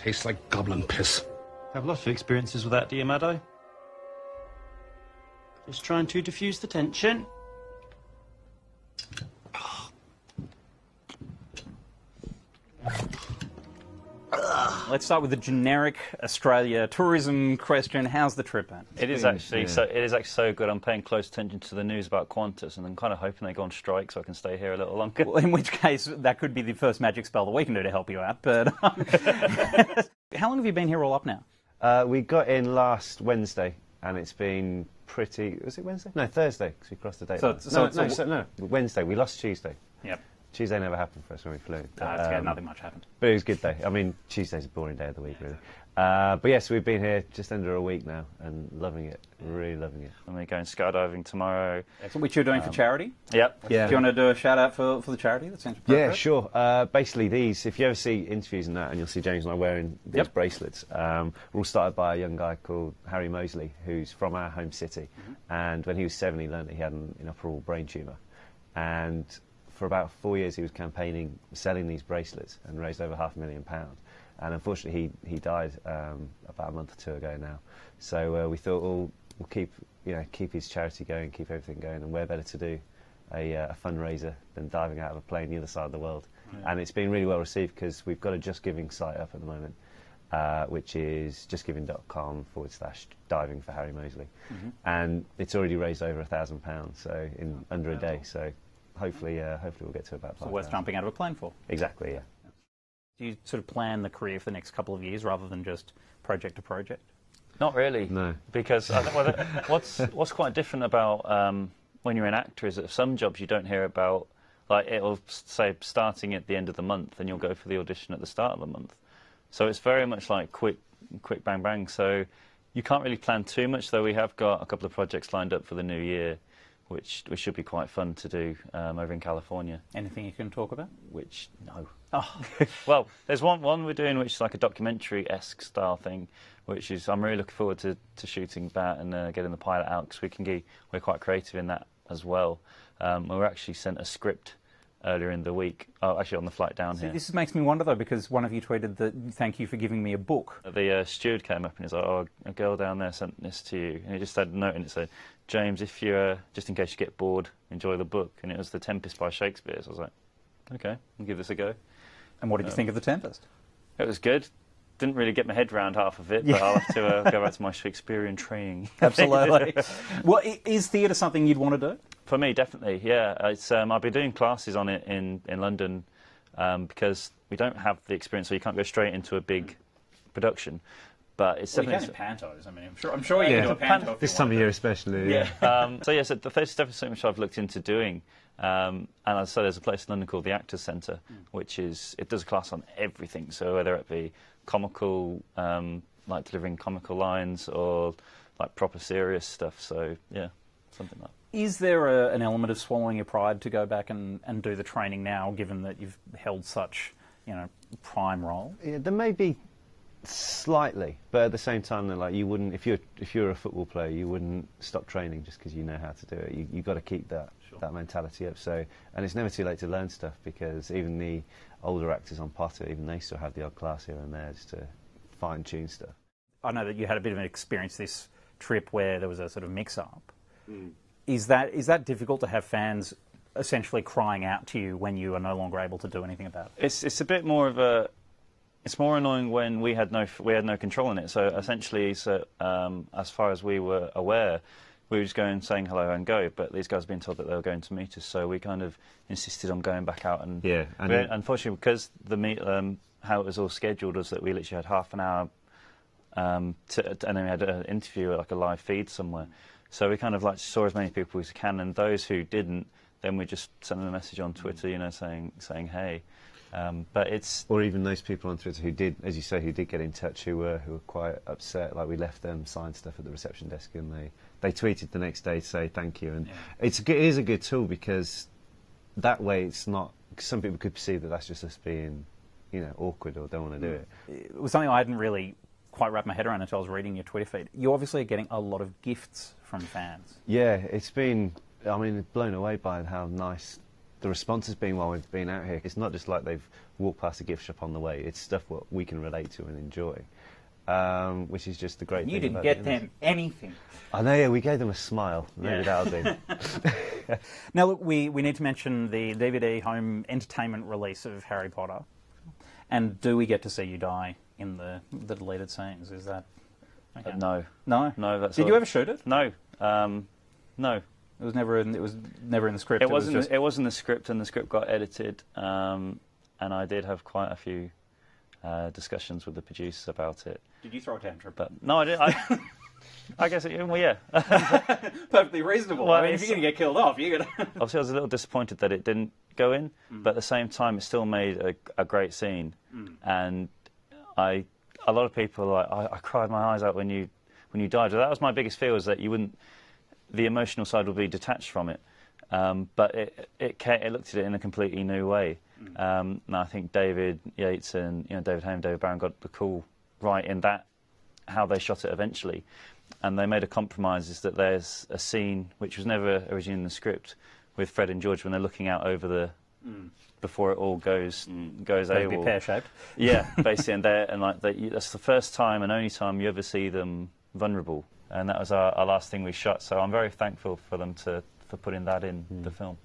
Tastes like goblin piss. I have lots of experiences with that, do you, Maddo? Just trying to diffuse the tension. Let's start with the generic Australia tourism question. How's the trip been? It is actually so good. I'm paying close attention to the news about Qantas, and I'm kind of hoping they go on strike so I can stay here a little longer. Well, in which case, that could be the first magic spell that we can do to help you out. But how long have you been here all up now? We got in last Wednesday, and it's been pretty... Was it Wednesday? No, Thursday, because we crossed the date. No, Wednesday. We lost Tuesday. Yep. Tuesday never happened for us when we flew. Nothing much happened. But it was a good day. I mean, Tuesday's a boring day of the week, really. But yes, we've been here just under a week now and loving it, really loving it. And we're going skydiving tomorrow. Which you're doing for charity? Yep. Yeah. Do you want to do a shout-out for the charity? That seems appropriate. Yeah, sure. Basically, these, if you ever see interviews and that, and you'll see James and I wearing these bracelets, we're all started by a young guy called Harry Moseley, who's from our home city. And when he was 7, he learned that he had an inoperable brain tumour. And for about 4 years, he was campaigning, selling these bracelets, and raised over £500,000. And unfortunately, he died about a month or two ago now. So we thought, we'll keep his charity going, keep everything going, and where better to do a fundraiser than diving out of a plane the other side of the world. Yeah. And it's been really well received because we've got a Just Giving site up at the moment, which is justgiving.com/diving for Harry Moseley, and it's already raised over £1,000, so in under a day. So hopefully we'll get to about 5,000. So worth jumping out of a plane for. Exactly, yeah. Do you sort of plan the career for the next couple of years rather than just project to project? Not really. No. Because I think what's quite different about when you're an actor is that some jobs you don't hear about, like it'll say starting at the end of the month and you'll go for the audition at the start of the month. So it's very much like quick bang bang. So you can't really plan too much, though we have got a couple of projects lined up for the new year, which should be quite fun to do over in California. Anything you can talk about? No. Oh. Well, there's one we're doing which is like a documentary-esque style thing, which is I'm really looking forward to shooting that and getting the pilot out because we're quite creative in that as well. We were actually sent a script earlier in the week, actually on the flight down here. This makes me wonder though, because one of you tweeted that thank you for giving me a book. The steward came up and he's like, "Oh, a girl down there sent this to you," and he just had a note and it said, "James, if you're just in case you get bored, enjoy the book." And it was The Tempest by Shakespeare. So I was like, "Okay, I'll give this a go." And what did you think of The Tempest? It was good. Didn't really get my head around half of it, but I'll have to go back to my Shakespearean training. Absolutely. Well, is theatre something you'd want to do? For me, definitely, yeah. It's, I've been doing classes on it in London because we don't have the experience, so you can't go straight into a big production. But it's definitely... you can do pantos. I mean, I'm sure you can do a panto. This time of year especially, yeah. So the theatre is definitely something which I've looked into doing. And as I said, there's a place in London called the Actors Centre, which it does a class on everything. So whether it be comical, like delivering comical lines, or like proper serious stuff. So yeah, something like that. Is there an element of swallowing your pride to go back and do the training now, given that you've held such, prime role? Yeah, there may be slightly, but at the same time, like you wouldn't, if you're a football player, you wouldn't stop training just because you know how to do it. You've got to keep that mentality up. So, and it's never too late to learn stuff because even the older actors on Potter, even they still have the odd class here and there just to fine tune stuff. I know that you had a bit of an experience this trip where there was a sort of mix-up. Is that difficult to have fans essentially crying out to you when you are no longer able to do anything about it? It's a bit more of a... It's more annoying when we had no control in it. So essentially, as far as we were aware, we were just going saying hello and go. But these guys had been told that they were going to meet us, so we kind of insisted on going back out. And unfortunately, because how it was all scheduled was that we literally had half an hour, and then we had an interview, like a live feed somewhere. So we kind of like saw as many people as we can, and those who didn't, then we just sent them a message on Twitter, saying hey. But it's... Or even those people on Twitter who did, as you say, who did get in touch, who were quite upset. Like we left them signed stuff at the reception desk, and they tweeted the next day to say thank you. And it is a good tool because that way it's not... Some people could perceive that that's just us being, awkward or don't want to do it. It was something I hadn't really quite wrapped my head around until I was reading your Twitter feed. You obviously are getting a lot of gifts from fans. Yeah, it's been... blown away by how nice the response has been while we've been out here. It's not just like they've walked past a gift shop on the way. It's stuff what we can relate to and enjoy, which is just the great thing. You didn't about get it. them anything. I know, yeah, we gave them a smile. Maybe Yeah. that'll do. Now, look, we need to mention the DVD home entertainment release of Harry Potter. And do we get to see you die in the deleted scenes? Is that... Okay. No. No? No, that's Did all. you ever shoot it? No. No. It was never in the script. It wasn't. just... It was in the script, and the script got edited. And I did have quite a few discussions with the producers about it. Did you throw a tantrum? But no, I did. I guess it. Well, yeah. Perfectly reasonable. Well, I mean, if you're going to get killed off, you're going to... Obviously, I was a little disappointed that it didn't go in, but at the same time, it still made a great scene. And a lot of people are like, I cried my eyes out when you died. That was my biggest fear, was that you wouldn't. The emotional side would be detached from it, but it looked at it in a completely new way. And I think David Yates and David Haim, David Barron got the call right in that how they shot it eventually, and they made a compromise. Is that there's a scene which was never originally in the script with Fred and George when they're looking out over the before it all goes AWOL. Pear-shaped. Yeah, basically, that's the first time and only time you ever see them vulnerable. And that was our last thing we shot, so I'm very thankful for them for putting that in the film.